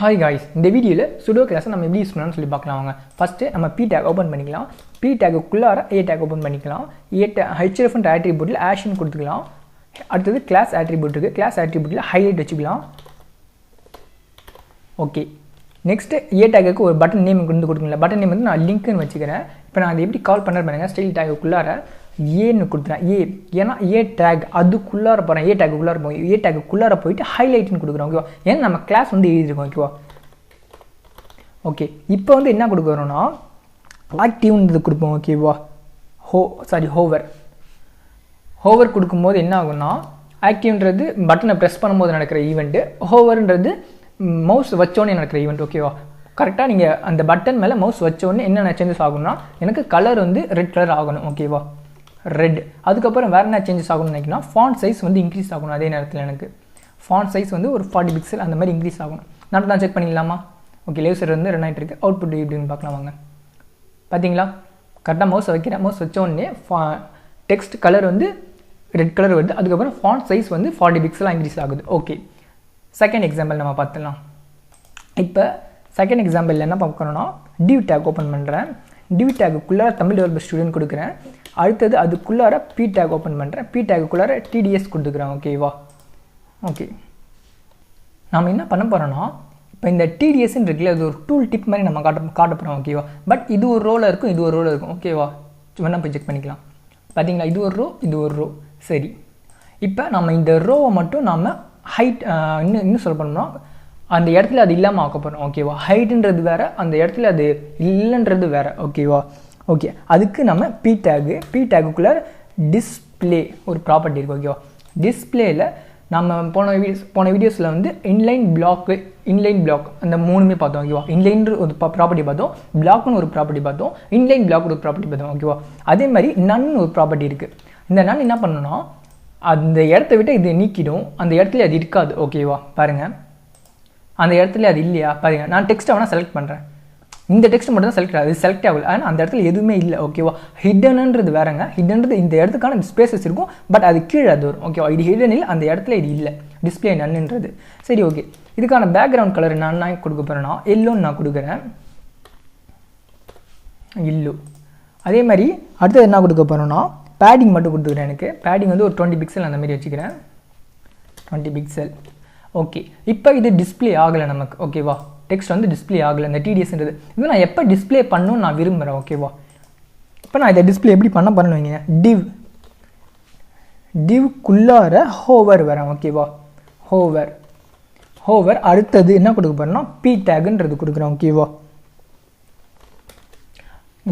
Hi guys, இந்த வீடியோல pseudo class நம்ம எப்படி யூஸ் பண்ணலாம்னு சொல்லி பார்க்கலாம் வாங்க. ஃபர்ஸ்ட் நம்ம p tag ஓபன் பண்ணிக்கலாம். p tag குள்ளார a tag open பண்ணிக்கலாம். href என்ற attributeல action கொடுத்துக்கலாம். அடுத்து class attribute இருக்கு. class attributeல highlight வச்சுக்கலாம். ஓகே. நெக்ஸ்ட் a tag க்கு ஒரு பட்டன் நேம் கொடுத்துக்கலாம். பட்டன் நேம் வந்து நான் லிங்க் னு வச்சுக்கிறேன். இப்போ நான் அதை எப்படி கால் பண்றேன் பாருங்க. ஸ்டைல் tag குள்ளார a னு கொடுத்துறேன். a ஏனா a tag அதுக்குள்ளார போறேன். a tag குள்ளார போய் a tag குள்ளார போயிட்டு ஹைலைட் னு கொடுக்குறோம். ஓகேவா? ஏன்னா நம்ம கிளாஸ் வந்து எழுதி இருக்கோம். ஓகேவா? ஓகே. இப்போ வந்து என்ன கொடுக்கறோம்னா ஆக்டிவ் னு கொடுப்போம். ஓகேவா? ஹோவர் கொடுக்கும்போது என்ன ஆகும்னா ஆக்டிவ்ன்றது பட்டனை பிரஸ் பண்ணும்போது நடக்கிற ஈவென்ட், ஹோவர்ன்றது மவுஸ் வச்சோனே நடக்கிற ஈவென்ட். ஓகேவா? கரெக்டாக நீங்கள் அந்த பட்டன் மேலே மவுஸ் வச்சோடனே என்னென்ன சேஞ்சஸ் ஆகும்னா எனக்கு கலர் வந்து ரெட் கலர் ஆகணும். ஓகேவா? ரெட். அதுக்கப்புறம் வேறு என்ன சேஞ்சஸ் ஆகணும்னு நினைக்கினா ஃபாண்ட் சைஸ் வந்து இன்க்ரீஸ் ஆகணும். அதே நேரத்தில் எனக்கு ஃபாண்ட் சைஸ் வந்து ஒரு 40 பிக்சல் அந்த மாதிரி இன்க்ரீஸ் ஆகணும். நான் செக் பண்ணிடலாமா? ஓகே, லேசர் வந்து ரன் ஆகிட்டு இருக்கு. அவுட்புட் எப்படின்னு பார்க்கலாம் வாங்க. பார்த்தீங்களா? கரெக்டாக மவுஸ் வைக்கிறேன். மவுஸ் வச்சோடனே டெக்ஸ்ட் கலர் வந்து ரெட் கலர் வருது. அதுக்கப்புறம் ஃபாண்ட் சைஸ் வந்து 40 பிக்சலாக இன்க்ரீஸ் ஆகுது. ஓகே, செகண்ட் எக்ஸாம்பிள் நம்ம பார்த்துடலாம். இப்போ செகண்ட் எக்ஸாம்பிள் என்ன பார்க்கணும்னா டிவ் டேக் ஓப்பன் பண்ணுறேன். டிவ் டேக்குள்ளார தமிழ் டெவலப்பர் ஸ்டூடெண்ட் கொடுக்குறேன். அடுத்தது அதுக்குள்ளார பி டேக் ஓப்பன் பண்ணுறேன். பி டேக்குள்ளார டிடிஎஸ் கொடுத்துக்கிறேன். ஓகேவா? ஓகே, நாம் என்ன பண்ண போகிறோன்னா இப்போ இந்த டிடிஎஸ்ன்னு இருக்குல்ல, அது ஒரு டூல் டிப் மாதிரி நம்ம காட்ட போகிறோம். ஓகேவா? பட் இது ஒரு ரோவில் இருக்கும், இது ஒரு ரோவில் இருக்கும். ஓகேவா? வேணா போய் செக் பண்ணிக்கலாம். பார்த்தீங்களா? இது ஒரு ரோ, இது ஒரு ரோ. சரி, இப்போ நம்ம இந்த ரோவை மட்டும் நாம் ஹைட் இன்னும் சொல்ல போனோம்னா அந்த இடத்துல அது இல்லாமல் ஆக்க போகிறோம். ஓகேவா? ஹைட்டுன்றது வேறு, அந்த இடத்துல அது இல்லைன்றது வேறு. ஓகேவா? ஓகே, அதுக்கு நம்ம பி டேக்குள்ளே டிஸ்பிளே ஒரு ப்ராப்பர்ட்டி இருக்குது. ஓகேவா? டிஸ்பிளேயில் நம்ம போன வீடியோஸில் வந்து இன்லைன் பிளாக் அந்த மூணுமே பார்த்தோம். ஓகேவா? இன்லைன் ஒரு ப்ராப்பர்ட்டி பார்த்தோம், பிளாக்னு ஒரு ப்ராப்பர்ட்டி பார்த்தோம், இன்லைன் பிளாக் ஒரு ப்ராப்பர்ட்டி பார்த்தோம். ஓகேவா? அதே மாதிரி நன்னு ஒரு ப்ராப்பர்ட்டி இருக்குது. இந்த நன் என்ன பண்ணணும்னா அந்த இடத்த விட்டு இது நீக்கிடும், அந்த இடத்துல அது இருக்காது. ஓகேவா? பாருங்கள், அந்த இடத்துல அது இல்லையா பாருங்க. நான் டெக்ஸ்ட்டை வேணால் செலக்ட் பண்ணுறேன். இந்த டெக்ஸ்ட் மட்டும் தான் செலக்ட் ஆகுது, செலக்ட் ஆகல. ஆனால் அந்த இடத்துல எதுவுமே இல்லை. ஓகேவா? ஹிடன்ன்றது வேறங்க. ஹிடன்றது இந்த இடத்துக்கான ஸ்பேசஸ் இருக்கும், பட் அது கீழே அது வரும். ஓகேவா? இது ஹிடன் இல்லை, அந்த இடத்துல இது இல்லை. டிஸ்பிளே நன்னுன்றது. சரி, ஓகே. இதுக்கான பேக்ரவுண்ட் கலர் நான் கொடுக்க போகிறேன்னா எல்லோன்னு நான் கொடுக்குறேன். எல்லோ. அதே மாதிரி அடுத்தது என்ன கொடுக்க போகிறோன்னா பேடிங் மட்டும் கொடுத்துக்கிறேன். எனக்கு பேடிங் வந்து ஒரு 20 பிக்சல் அந்த மாதிரி வச்சுக்கிறேன். 20 பிக்சல். ஓகே, இப்போ இது டிஸ்பிளே ஆகலை நமக்கு. ஓகேவா? டெக்ஸ்ட் வந்து டிஸ்பிளே ஆகலை. இந்த டிடிஎஸ்ன்றது இது நான் எப்போ டிஸ்பிளே பண்ணணும்னு நான் விரும்புகிறேன். ஓகேவா? இப்போ நான் இதை டிஸ்பிளே எப்படி பண்ண போகிறேன்னு வைங்க. டிவ்க்குள்ளார ஹோவர் வரேன். ஓகேவா? ஹோவர். அடுத்தது என்ன கொடுக்க போகிறேன்னா பி டேக்ன்றது கொடுக்குறேன். ஓகேவா?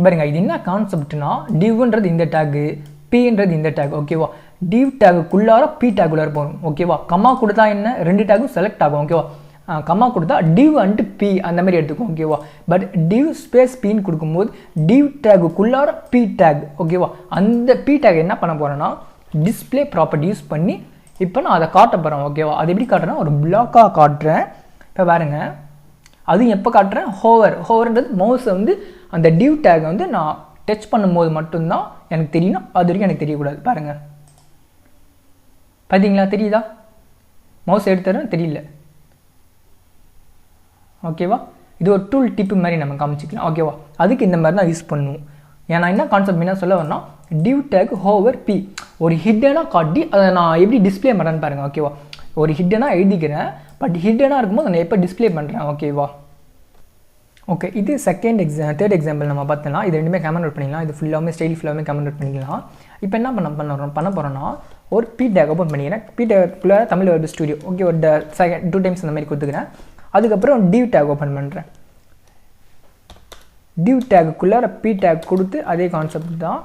பாருங்க, இது என்ன கான்செப்ட்னா டிவ்ன்றது இந்த டேக்கு, பின்றது இந்த டேக். ஓகேவா? டிவ் டேக்குள்ளார பி டேக்குள்ளார போகணும். ஓகேவா? கம்மா கொடுத்தா என்ன, ரெண்டு டேக்கும் செலக்ட் ஆகும். ஓகேவா? கம்மா கொடுத்தா டிவ் அண்ட் பி அந்த மாதிரி எடுத்துக்கும். ஓகேவா? பட் டிவ் ஸ்பேஸ் பின்னு கொடுக்கும்போது டிவ் டேக்குள்ளார பி டேக். ஓகேவா? அந்த பி டேக் என்ன பண்ண போகிறேன்னா டிஸ்பிளே ப்ராப்பர்ட்டி யூஸ் பண்ணி இப்போ நான் அதை காட்ட போகிறேன். ஓகேவா? அது எப்படி காட்டுறேன்னா ஒரு பிளாக்காக காட்டுறேன். இப்போ பாருங்க, அதுவும் எப்போ காட்டுறேன், ஹோவர்ன்றது மவுஸை வந்து அந்த டிவ் டேக்கை வந்து நான் டச் பண்ணும்போது மட்டும்தான் எனக்கு தெரியணும், அது வரைக்கும் எனக்கு தெரியக்கூடாது. பாருங்கள், பார்த்தீங்களா? தெரியுதா? மவுஸ் எடுத்துறேன், தெரியல. ஓகேவா? இது ஒரு டூல் டிப்பு மாதிரி நம்ம காமிச்சிக்கலாம். ஓகேவா? அதுக்கு இந்த மாதிரி தான் யூஸ் பண்ணுவோம். ஏன்னா என்ன கான்செப்ட் என்ன சொல்ல வரேன்னா டிவ் டேக் ஹோவர் பி ஒரு ஹிட்டனாக காட்டி அதை நான் எப்படி டிஸ்பிளே பண்ணுறேன்னு பாருங்கள். ஓகேவா? ஒரு ஹிட்டனாக எழுதிக்கிறேன், பட் ஹிட்டனாக இருக்கும்போது நான் எப்போ டிஸ்பிளே பண்ணுறேன். ஓகேவா? ஓகே, இது தேர்ட் எக்ஸாம்பிள் நம்ம பார்த்தோம்னா இது ரெண்டுமே கமெண்ட் நோட் பண்ணிக்கலாம். இது ஸ்டைல் ஃபுல்லாகவே கமெண்ட் நோட் பண்ணிக்கலாம். இப்போ என்ன பண்ண போகிறோன்னா ஒரு பி டேக் ஓப்பன் பண்ணிக்கிறேன். பி டேக்குள்ளே தமிழ் டெவலப்பர் ஸ்டூடியோ. ஓகே, ஒரு 2 டைம்ஸ் அந்த மாதிரி கொடுத்துக்கிறேன். அதுக்கப்புறம் டிவ் டேக் ஓப்பன் பண்ணுறேன். டிவ் டேக்குள்ளார பி டேக் கொடுத்து அதே கான்செப்ட் தான்.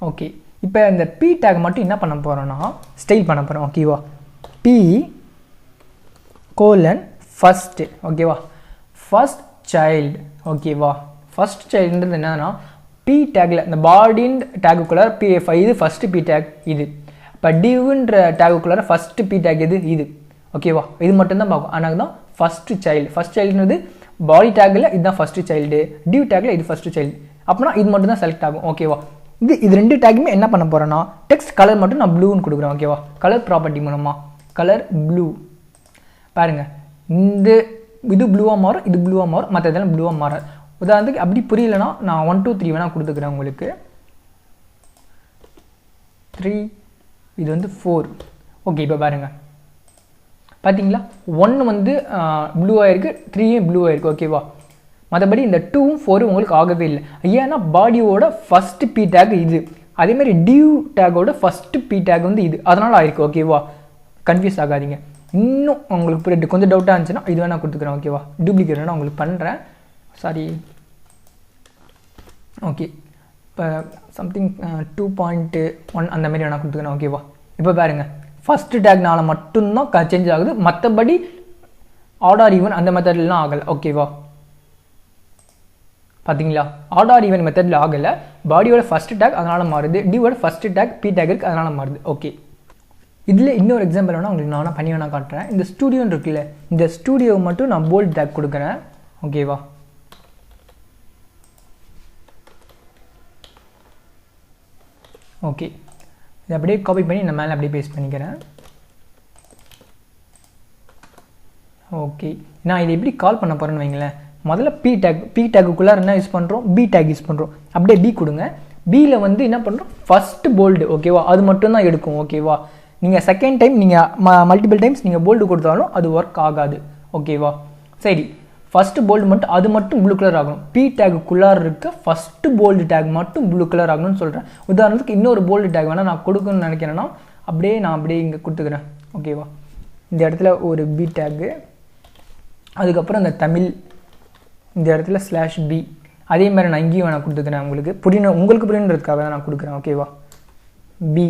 ஓகே, இப்போ இந்த பி டேக் மட்டும் என்ன பண்ண போகிறோன்னா ஸ்டைல் பண்ண போகிறோம். ஓகேவா? P:first. ஓகேவா? First child. ஓகேவா? ஃபர்ஸ்ட் சைல்டுன்றது என்னன்னா பி டேக்கில் இந்த பாடின் டேக்குள்ளார இது ஃபஸ்ட்டு பி டேக் இது. இப்போ டிவ்ன்ற டேக்குள்ளார ஃபஸ்ட்டு பி டேக் இது. ஓகேவா? இது மட்டும்தான் பார்க்கும். ஆனால் தான் ஃபஸ்ட்டு சைல்டுன்றது பாடி டேக்கில் இதுதான் ஃபஸ்ட்டு சைல்டு, டிவ் டேக்கில் இது ஃபஸ்ட்டு சைல்டு. அப்படின்னா இது மட்டும் தான் செலக்ட் ஆகும். ஓகேவா? இது ரெண்டு டேக்குமே என்ன பண்ண போகிறேன்னா டெக்ஸ்ட் கலர் மட்டும் நான் ப்ளூன்னு கொடுக்குறேன். ஓகேவா? கலர் ப்ராப்பர்ட்டி மூலமாக கலர் ப்ளூ. பாருங்கள், இந்த இது ப்ளூவாக மாறும், இது ப்ளூவாக மாறும், மற்ற இதெல்லாம் ப்ளூவாக மாறாது. உதாரணத்துக்கு அப்படி புரியலனா நான் 1 2 3 வேணால் கொடுத்துக்கிறேன் உங்களுக்கு. 3 இது வந்து 4. ஓகே, இப்போ பாருங்கள் பார்த்தீங்களா 1 வந்து ப்ளூவாக இருக்குது, 3யும் ப்ளூவாக இருக்குது. ஓகேவா, மற்றபடி இந்த 2ம் 4ம் உங்களுக்கு ஆகவே இல்லை. ஏன்னா பாடியோட ஃபஸ்ட்டு பி டேக் இது, அதேமாதிரி டியூ டேக்கோட ஃபஸ்ட்டு பி டேக் வந்து இது, அதனால் ஆயிருக்கு. ஓகேவா, கன்ஃபியூஸ் ஆகாதீங்க. இன்னும் உங்களுக்கு புரியுது, கொஞ்சம் டவுட்டாக இருந்துச்சுன்னா இது வேணால் கொடுத்துக்கிறேன். ஓகேவா, டூப்ளிகேட் வேணால் உங்களுக்கு பண்ணுறேன், சாரி. ஓகே, இப்போ சம்திங் 2.1 அந்த மாதிரி வேணால் கொடுத்துக்கிறேன். ஓகேவா, இப்போ பாருங்கள் ஃபஸ்ட்டு டேக்னால மட்டும்தான் சேஞ்ச் ஆகுது, மற்றபடி ஆட் ஆர் ஈவன் அந்த மெத்தட்லாம் ஆகலை. ஓகேவா, பார்த்தீங்களா ஆட் ஆர் ஈவன் மெத்தடில் ஆகலை, பாடியோட ஃபஸ்ட்டு டேக் அதனால் மாறுது, டியோட ஃபஸ்ட்டு டேக் பி டேக் இருக்குது அதனால் மாறுது. ஓகே, இதில் இன்னொரு எக்ஸாம்பிள் வேணால் உங்களுக்கு நான் பண்ணி வேணால் காட்டுறேன். இந்த ஸ்டூடியோன்னு இருக்குல்ல, இந்த ஸ்டூடியோ மட்டும் நான் போல்ட் டேக் கொடுக்குறேன். ஓகேவா, ஓகே, இதை அப்படியே காப்பி பண்ணி நான் மேலே அப்படியே பேஸ்ட் பண்ணிக்கிறேன். ஓகே, நான் இதை எப்படி கால் பண்ண போகிறேன்னு வைங்களேன். முதல்ல பி டேக்குள்ளே என்ன யூஸ் பண்ணுறோம், பி டேக் யூஸ் பண்ணுறோம். அப்படியே பி கொடுங்க. பியில் வந்து என்ன பண்ணுறோம், ஃபஸ்ட்டு போல்டு. ஓகேவா, அது மட்டும்தான் எடுக்கும். ஓகேவா, நீங்கள் செகண்ட் டைம் நீங்கள் மல்டிபிள் டைம்ஸ் நீங்கள் போல்டு கொடுத்தாலும் அது ஒர்க் ஆகாது. ஓகேவா, சரி, ஃபஸ்ட்டு போல்டு மட்டும் அது மட்டும் ப்ளூ கலர் ஆகணும். பி டேக்குள்ளார இருக்க ஃபஸ்ட்டு போல்டு டேக் மட்டும் ப்ளூ கலர் ஆகணும்னு சொல்கிறேன். உதாரணத்துக்கு இன்னொரு போல்டு டேக் வேணால் நான் கொடுக்கணும்னு நினைக்கிறேன்னா நான் அப்படியே இங்கே கொடுத்துக்கிறேன். ஓகேவா, இந்த இடத்துல ஒரு பி டேக்கு, அதுக்கப்புறம் இந்த தமிழ் இந்த இடத்துல /b, அதே மாதிரி நான் இங்கேயும் நான் கொடுத்துக்கிறேன். உங்களுக்கு புரியணுன்றதுக்காக தான் நான் கொடுக்குறேன். ஓகேவா, பி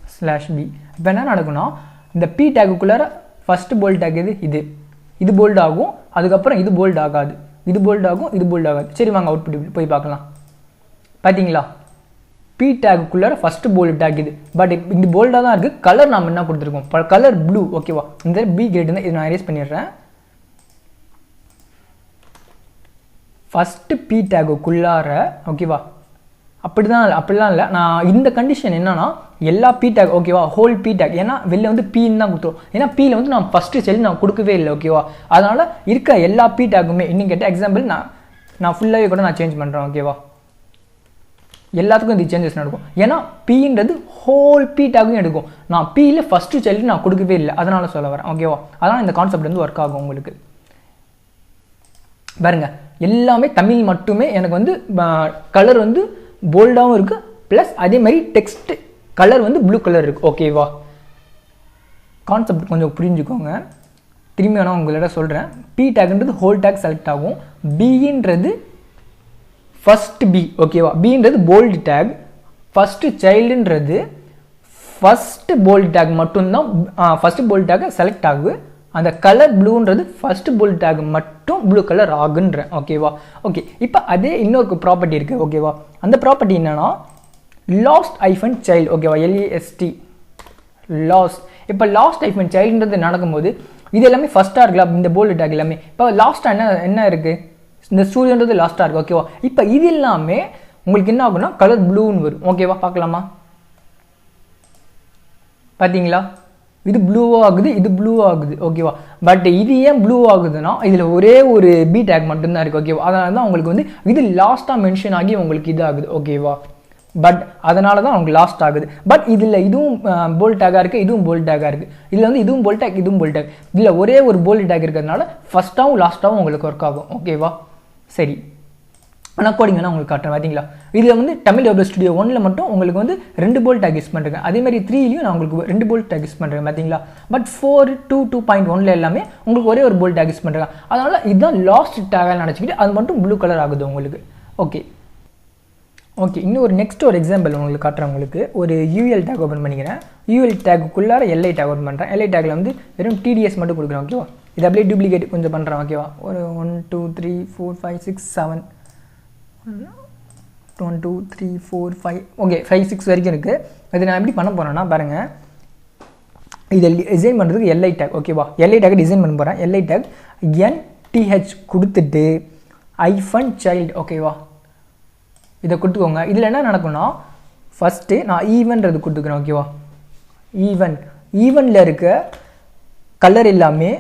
/b. இப்போ என்ன நடக்கும்னா இந்த பி டேக்குள்ளார ஃபஸ்ட்டு போல்ட் டேக் இது போல்ட் ஆகும், அதுக்கப்புறம் இது போல்ட் ஆகாது, இது போல்ட் ஆகும், இது போல்ட் ஆகாது. சரி, வாங்க அவுட்புட் போய் பார்க்கலாம். பார்த்தீங்களா, பி டேக்குள்ளார ஃபஸ்ட்டு போல்டு டேக் இது, பட் இந்த போல்டாக தான் இருக்குது. கலர் நாம் என்ன கொடுத்துருக்கோம், கலர் ப்ளூ. ஓகேவா, இந்த பி கிரேட் தான், இது நான் எரேஸ் பண்ணிடுறேன். ஃபஸ்ட்டு பி டேக்குள்ளார ஓகேவா, அப்படிலாம் இல்லை. நான் இந்த கண்டிஷன் என்னன்னா எல்லா பி டேக் ஓகேவா, ஹோல் பி டேக், ஏன்னா வெளில வந்து பின்னு தான் கொடுத்துரும். ஏன்னா பியில் வந்து நான் ஃபஸ்ட்டு செல் நான் கொடுக்கவே இல்லை. ஓகேவா, அதனால் இருக்க எல்லா பி டேக்குமே இன்னும் கேட்ட எக்ஸாம்பிள் நான் ஃபுல்லாகவே கூட நான் சேஞ்ச் பண்ணுறேன். ஓகேவா, எல்லாத்துக்கும் இந்த சேஞ்சஸ் நடக்கும். ஏன்னா பின்றது ஹோல் பி டேக்கும் எடுக்கும். நான் பியில் ஃபஸ்ட்டு சைல்டு நான் கொடுக்கவே இல்லை, அதனால் சொல்ல வரேன். ஓகேவா, அதனால் இந்த கான்செப்ட் வந்து ஒர்க் ஆகும் உங்களுக்கு. பாருங்க, எல்லாமே தமிழ் மட்டுமே எனக்கு வந்து கலர் வந்து போல்டாகவும் இருக்குது, ப்ளஸ் அதே மாதிரி டெக்ஸ்ட் கலர் வந்து ப்ளூ கலர் இருக்குது. ஓகேவா, கான்செப்ட் கொஞ்சம் புரிஞ்சுக்கோங்க. திரும்பி வேணால் உங்கள்கிட்ட சொல்கிறேன். பி டேக்ன்றது ஹோல் டேக் செலக்ட் ஆகும், பின்றது ஃபஸ்ட்டு பி. ஓகேவா, பின்றது போல்டு டேக், ஃபஸ்ட்டு சைல்டுன்றது ஃபஸ்ட்டு போல்டு டேக் மட்டும்தான் ஃபஸ்ட்டு போல்டு டேக் செலக்ட் ஆகுது. அந்த கலர் ப்ளூன்றது ஃபஸ்ட்டு போல்டு டேக் மட்டும் ப்ளூ கலர் ஆகுன்றேன். ஓகேவா, ஓகே, இப்போ அதே இன்னொரு ப்ராப்பர்ட்டி இருக்குது. ஓகேவா, அந்த ப்ராப்பர்ட்டி என்னன்னா லாஸ்ட் ஐஃபன் சைல்டு. ஓகேவா, LAST லாஸ்ட். இப்போ லாஸ்ட் ஐஃபன் சைல்டுன்றது நடக்கும்போது இது எல்லாமே ஃபஸ்ட்டாக இருக்கலாம், இந்த போல்டு டேக் எல்லாமே. இப்போ லாஸ்ட்டாக என்ன இருக்குது, இந்த ஸ்டூடியோன்றது லாஸ்ட்டாக இருக்குது. ஓகேவா, இப்போ இது எல்லாமே உங்களுக்கு என்ன ஆகும்னா கலர் ப்ளூன்னு வரும். ஓகேவா, பார்க்கலாமா, பார்த்தீங்களா, இது ப்ளூ ஆகுது, இது ப்ளூ ஆகுது. ஓகேவா, பட் இது ஏன் ப்ளூ ஆகுதுன்னா இதில் ஒரே ஒரு பி டேக் மட்டும்தான் இருக்குது. ஓகேவா, அதனால தான் உங்களுக்கு வந்து இது லாஸ்ட்டாக மென்ஷன் ஆகி உங்களுக்கு இது ஆகுது. ஓகேவா, பட் அதனால தான் உங்களுக்கு லாஸ்ட் ஆகுது. பட் இதில் இதுவும் போல்ட் டேக்காக இருக்குது, இதுவும் போல்ட் டேக்காக இருக்குது. இதில் வந்து இதுவும் போல்ட் டேக், இதுவும் போல்ட் டேக். இதில் ஒரே ஒரு போல்ட் டேக் இருக்கிறதுனால ஃபஸ்ட்டாகவும் லாஸ்ட்டாகவும் உங்களுக்கு ஒர்க் ஆகும். ஓகேவா, சரி, ஆனால் கோடிங் வேணால் உங்களுக்கு காட்டுறேன். பார்த்தீங்களா, இதில் வந்து தமிழ் டபிள்யூ ஸ்டுடியோ 1ல் மட்டும் உங்களுக்கு வந்து 2 போல்ட் டேக் யூஸ் பண்ணுறேன். அதே மாதிரி 3லையும் நான் உங்களுக்கு 2 போல்ட் டேக் யூஸ் பண்ணுறேன். பார்த்தீங்களா, பட் 4.2.1ல் எல்லாமே உங்களுக்கு ஒரே ஒரு போல்ட் டேக் யூஸ் பண்ணுறேன். அதனால் இதுதான் லாஸ்ட் டேக்காக நினச்சிக்கிட்டு அது மட்டும் ப்ளூ கலர் ஆகுது உங்களுக்கு. ஓகே, ஓகே, இன்னும் நெக்ஸ்ட் ஒரு எக்ஸாம்பிள் உங்களுக்கு காட்டுறேன். உங்களுக்கு ஒரு யூஎல் டேக் ஓப்பன் பண்ணிக்கிறேன். யூஎல் டேக்குள்ளார எல்ஐ டேக் ஓப்பன் பண்ணுறேன். எல்ஐ டேக்கில் வந்து வெறும் TDS மட்டும் கொடுக்குறேன். ஓகேவா, இது அப்படியே டூப்ளிகேட் கொஞ்சம் பண்ணுறேன். ஓகேவா, ஒரு 1 2 3 4 5 6 7 1 2 3 4 5 ஓகே 5 6 வரைக்கும் இருக்குது. இது நான் எப்படி பண்ண போகிறேன்னா பாருங்கள், இதை டிசைன் பண்ணுறதுக்கு எல்ஐ டேக். ஓகேவா, எல்ஐ டேக் டிசைன் பண்ண போகிறேன். எல்ஐ டேக் NTH கொடுத்துட்டு ஐஃபன் சைல்டு. ஓகேவா, இதை கொடுத்துக்கோங்க. இதில் என்ன நடக்கும்னா ஃபஸ்ட்டு நான் ஈவன்றது கொடுத்துக்கிறேன். ஓகேவா, ஈவனில் இருக்க கலர் எல்லாமே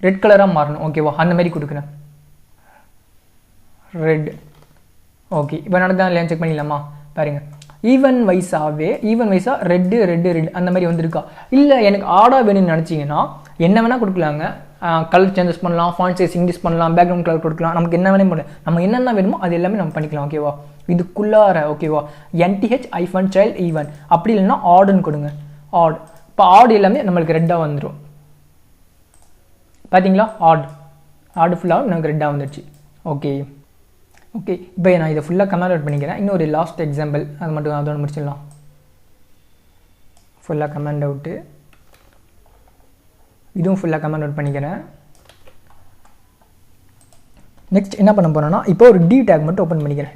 ரெட் கலராக மாறணும் ஓகேவா அந்த மாதிரி கொடுக்குறேன் ரெட் ஓகே இப்போ நடந்தா இல்லையா செக் பண்ணிடலாமா பாருங்கள் ஈவன் வைஸாக ரெட்டு அந்த மாதிரி வந்துருக்கா இல்லை எனக்கு ஆடாக வேணும்னு நினச்சிங்கன்னா என்ன வேணால் கொடுக்கலாங்க கலர் சேஞ்சஸ் பண்ணலாம் ஃபாண்ட் சைஸ் இன்க்ரீஸ் பண்ணலாம் பேக்ரவுண்ட் கலர் கொடுக்கலாம் நமக்கு என்ன வேணும் பண்ணலாம் நம்ம என்னென்ன வேணுமோ அது எல்லாமே நம்ம பண்ணிக்கலாம் ஓகேவா இதுக்குள்ளார ஓகேவா NTH-child ஈவன் அப்படி இல்லைன்னா ஆடுன்னு கொடுங்க ஆட் இப்போ ஆடு எல்லாமே நம்மளுக்கு ரெட்டாக வந்துடும் பார்த்தீங்களா ஆடு ஃபுல்லாக நமக்கு ரெட்டாக வந்துடுச்சு ஓகே இப்போ நான் இதை ஃபுல்லாக கமெண்ட் அவுட் பண்ணிக்கிறேன் இன்னொரு லாஸ்ட் எக்ஸாம்பிள் அது மட்டும் அதோட முடிச்சிடலாம் ஃபுல்லாக கமெண்ட் அவுட்டு இதுவும் ஃபுல்லாக கமெண்ட் அவுட் பண்ணிக்கிறேன் நெக்ஸ்ட் என்ன பண்ண போகிறேன்னா இப்போ ஒரு டிவ் டேக் மட்டும் ஓப்பன் பண்ணிக்கிறேன்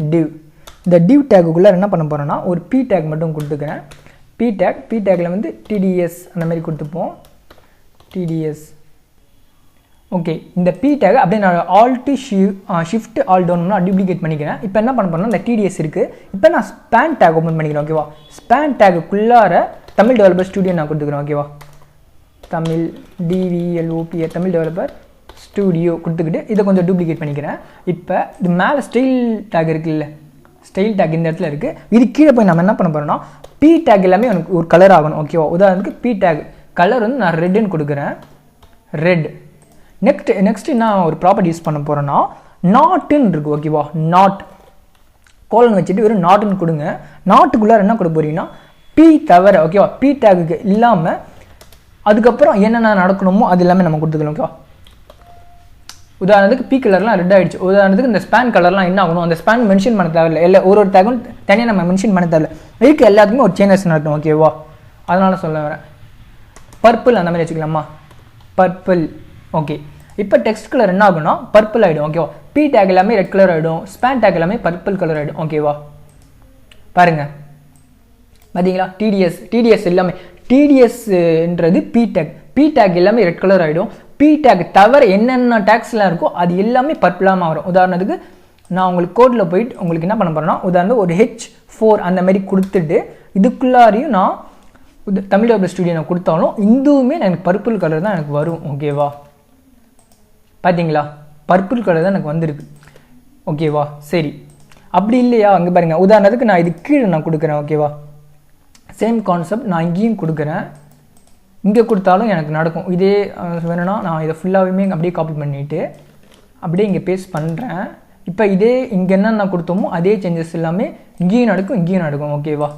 இந்த டிவ் டேக்குள்ளே என்ன பண்ண போகிறேன்னா ஒரு பி டேக் மட்டும் கொடுத்துக்கிறேன் பி டேக்கில் வந்து TDS அந்த மாதிரி கொடுத்துப்போம் TDS ஓகே இந்த பி டேக் அப்படியே நான் ஷிஃப்ட் ஆல் டவுன்னா டூப்ளிகேட் பண்ணிக்கிறேன் இப்போ என்ன பண்ண போகிறேன்னா இந்த TDS இருக்குது இப்போ நான் ஸ்பேன் டேக் ஓப்பன் பண்ணிக்கிறேன் ஓகேவா ஸ்பேன் டேக்குள்ளார தமிழ் டெவலப்பர் ஸ்டுடியோ நான் கொடுத்துக்கிறேன் ஓகேவா Tamil DVLOP Tamil developer studio கொடுத்துக்கிட்டு இதை கொஞ்சம் டூப்ளிகேட் பண்ணிக்கிறேன் இப்போ இது மேலே ஸ்டைல் டேக் இருக்குல்ல ஸ்டைல் டேக் இந்த இடத்துல இருக்குது இது கீழே போய் நம்ம என்ன பண்ண போகிறோம்னா பி டேக் எல்லாமே எனக்கு ஒரு கலர் ஆகணும் ஓகேவா உதாரணத்துக்கு பி டேக் கலர் வந்து நான் ரெட்டுன்னு கொடுக்குறேன் ரெட் நெக்ஸ்ட் நான் ஒரு ப்ராப்பர்ட்டி யூஸ் பண்ண போகிறேன்னா நாட்டுன்னு இருக்குது ஓகேவா நாட் கோலன் வச்சுட்டு வெறும் நாட்டுன்னு கொடுங்க நாட்டுக்குள்ளார என்ன கொடுக்க போகிறீங்கன்னா பி தவிர ஓகேவா பி டேக்கு இல்லாமல் அதுக்கப்புறம் என்னென்ன நடக்கணுமோ அது எல்லாமே நம்ம கொடுத்துக்கலாம் ஓகேவா உதாரணத்துக்கு பி கலர்லாம் ரெட் ஆகிடுச்சு உதாரணத்துக்கு இந்த ஸ்பேன் கலர்லாம் என்ன ஆகணும் அந்த ஸ்பேன் மென்ஷன் பண்ண தேவையில்லை இல்லை ஒரு டேக்கும் தனியாக நம்ம மென்ஷன் பண்ண தேவையில்லை இதுக்கு எல்லாத்துக்குமே ஒரு சேஞ்சஸ் நடக்கணும் ஓகேவா அதனால் சொல்ல வரேன் பர்பிள் அந்த மாதிரி வச்சுக்கலாமா பர்பிள் ஓகே இப்போ டெக்ஸ்ட் கலர் என்ன ஆகும்னா பர்பிள் ஆகிடும் ஓகேவா பி டேக் எல்லாமே ரெட் கலர் ஆகிடும் ஸ்பேன் டேக் எல்லாமே பர்பிள் கலர் ஆகிடும் ஓகேவா பாருங்கள் பார்த்தீங்களா TDS எல்லாமே TDSன்றது பி டேக் எல்லாமே ரெட் கலர் ஆகிடும் பி டேக் தவிர என்னென்ன டேக்ஸ்லாம் இருக்கோ அது எல்லாமே பர்பிளாக மாறும் உதாரணத்துக்கு நான் உங்களுக்கு கோடில் போயிட்டு உங்களுக்கு என்ன பண்ண போகிறேன்னா உதாரணத்துக்கு ஒரு H4 அந்த மாதிரி கொடுத்துட்டு இதுக்குள்ளாரையும் நான் தமிழ் டெவலப்பர் ஸ்டுடியோ நான் கொடுத்தாலும் இதுவுமே எனக்கு பர்பிள் கலர் தான் எனக்கு வரும் ஓகேவா பார்த்தீங்களா பர்பிள் கலர் தான் எனக்கு வந்திருக்கு ஓகேவா சரி அப்படி இல்லையா அங்கே பாருங்கள் உதாரணத்துக்கு நான் இது கீழே நான் கொடுக்குறேன் ஓகேவா சேம் கான்செப்ட் நான் இங்கேயும் கொடுக்குறேன் இங்கே கொடுத்தாலும் எனக்கு நடக்கும் இதே வேணும்னா நான் இதை ஃபுல்லாகவே அப்படியே காப்பி பண்ணிவிட்டு அப்படியே இங்கே பேஸ்ட் பண்ணுறேன் இப்போ இதே இங்கே என்னென்ன கொடுத்தோமோ அதே சேஞ்சஸ் எல்லாமே இங்கேயும் நடக்கும் ஓகேவா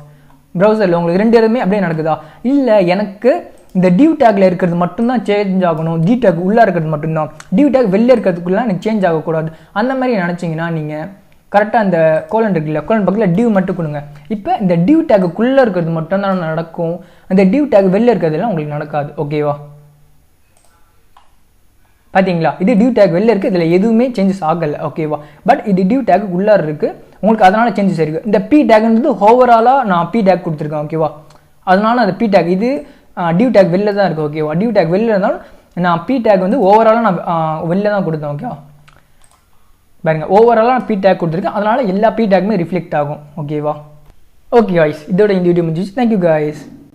ப்ரௌசரில் உங்களுக்கு ரெண்டு இடமே அப்படியே நடக்குதா இல்லை எனக்கு இந்த டிவ் டேக்கில் இருக்கிறது மட்டும்தான் சேஞ்ச் ஆகணும் டி டேக் உள்ளே இருக்கிறது மட்டும்தான் டிவ் டேக் வெளில இருக்கிறதுக்குள்ளே எனக்கு சேஞ்ச் ஆகக்கூடாது அந்த மாதிரி நினச்சிங்கன்னா நீங்கள் கரெக்டாக அந்த கோலன் இருக்குல்ல கோலன் பக்கத்தில் டிவ் மட்டும் கொடுங்க இப்போ இந்த டிவ் டேக்குள்ளே இருக்கிறது மட்டும்தான் நடக்கும் அந்த டிவ் டேக் வெளில இருக்கிறதெல்லாம் உங்களுக்கு நடக்காது ஓகேவா பார்த்தீங்களா இது டிவ் டேக் வெளில இருக்குது இதில் எதுவுமே சேஞ்சஸ் ஆகலை ஓகேவா பட் இது டிவ் டேக் உள்ளார இருக்குது உங்களுக்கு அதனால் சேஞ்சஸ் இருக்குது இந்த பி டேக்ன்றது ஓவராலாக நான் பி டேக் கொடுத்துருக்கேன் ஓகேவா அதனால அந்த பி டேக் இது டிவ் டேக் வெளில தான் இருக்குது ஓகேவா டிவ் டேக் வெளில இருந்தாலும் நான் பி டேக் வந்து ஓவராலாக நான் வெளில தான் கொடுத்தேன் ஓகேவா பாருங்க ஓவராலாக நான் பி டேக் கொடுத்துருக்கேன் அதனால் எல்லா பி டேக்குமே ரிஃப்ளெக்ட் ஆகும் ஓகேவா ஓகே காய்ஸ் இதோட இந்த வீடியோ முடிஞ்சிச்சு தேங்க்யூ காய்ஸ்